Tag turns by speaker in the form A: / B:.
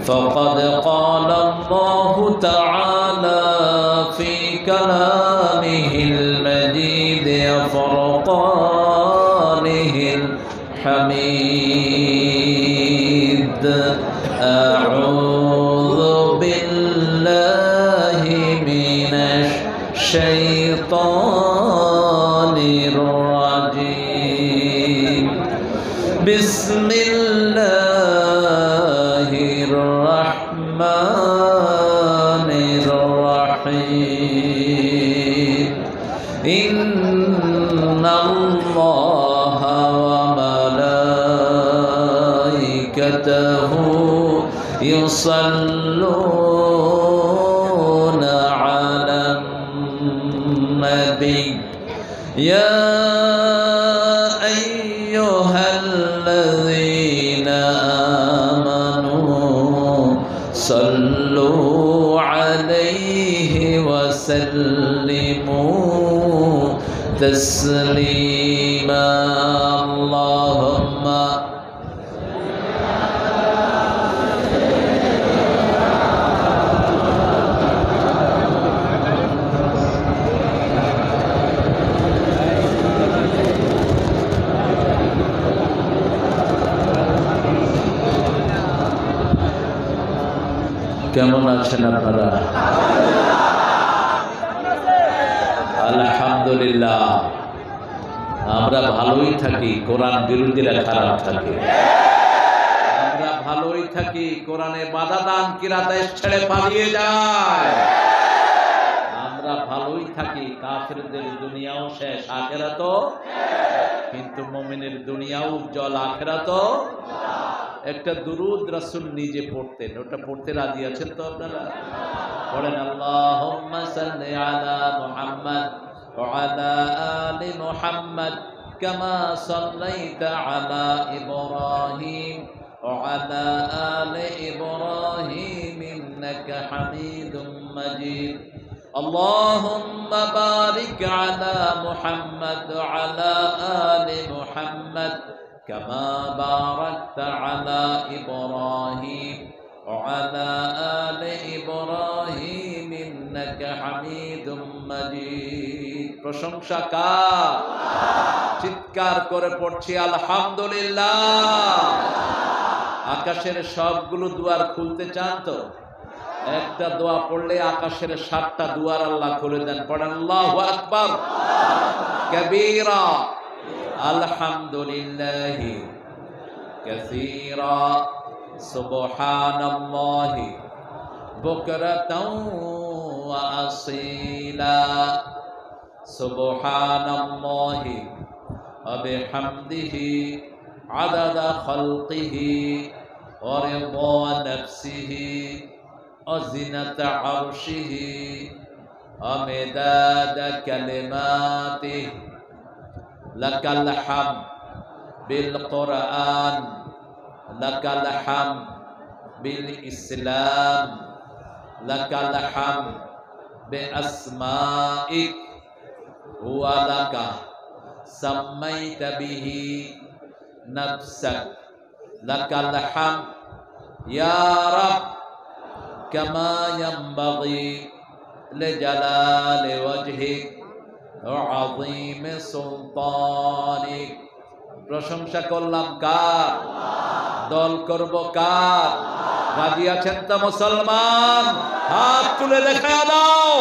A: فقد قال الله تعالى في كلامه المجيد وفرقانه الحميد أعوذ بالله من الشيطان الرجيم بسم الله الرحمن الرحيم إن الله وملائكته يصلون على النبي يا أيها الذين آمنوا صلوا عليه وسلموا تسليما اللهم কেমন আছেন আপনারা? আলহামদুলিল্লাহ, আমরা ভালোই থাকি, কোরআন বিরোধীরা খারাপ থাকে। আমরা ভালোই থাকি, কোরআনে বাধা দান কিরা দেশ ছেড়ে পালিয়ে যায়। আমরা ভালোই থাকি, কাফেরদের দুনিয়াও শেষ, আখিরাতও, কিন্তু মুমিনের দুনিয়াও উজ্জ্বল, আখিরাতও। একটা দুরুদ রাসূল নিজে পড়তেন, ওটা পড়তে রাজি আছেন তো আপনারা? পড়েন আল্লাহুম্মা সাল্লি আলা মুহাম্মাদ ওয়া আলা আলি মুহাম্মাদ কামা সাল্লাইতা আলা ইব্রাহিম ওয়া আলা আলি ইব্রাহিম ইন্নাকা হামিদুম মাজিদ আল্লাহুম্মা বারিক আলা মুহাম্মাদ ওয়া আলা আলি মুহাম্মাদ كما باركت على إبراهيم وعلى آل إبراهيم إنك حميد مجيد প্রশংসা কার? চিৎকার করে পড়ছি আলহামদুলিল্লাহ। আকাশের সবগুলো দুয়ার খুলতে চান তো? একটা দোয়া পড়লে আকাশের 7টা দুয়ার আল্লাহ খুলে দেন। পড়েন আল্লাহু আকবার কবীরা আলহামদুলিল্লাহি কাসীরা সুবহানাল্লাহি বুকরাতাও ওয়া আসীলা সুবহানাল্লাহি ওয়া বিহামদিহি আদাদা খালকিহি ওয়া রিদা নাফসিহি ওয়া জিনাতা আরশিহি ওয়া মিদাদা কালিমাতিহি লাকাল হামদ বিল কোরআন লাকাল হামদ বিল ইসলাম লাকাল হামদ বিআসমাইক ওয়া লাকা সাম্মাইতা বিহি নাফসাক লাকাল হামদ ইয়া রাব কামা ইয়ানবাগি লিজালালি ওয়াজহিক আযীম সুলতানিক। প্রশংসা করলাম কার? দল করব কার? রাজি আছেন তো মুসলমান? হাত তুলে দেখা দাও।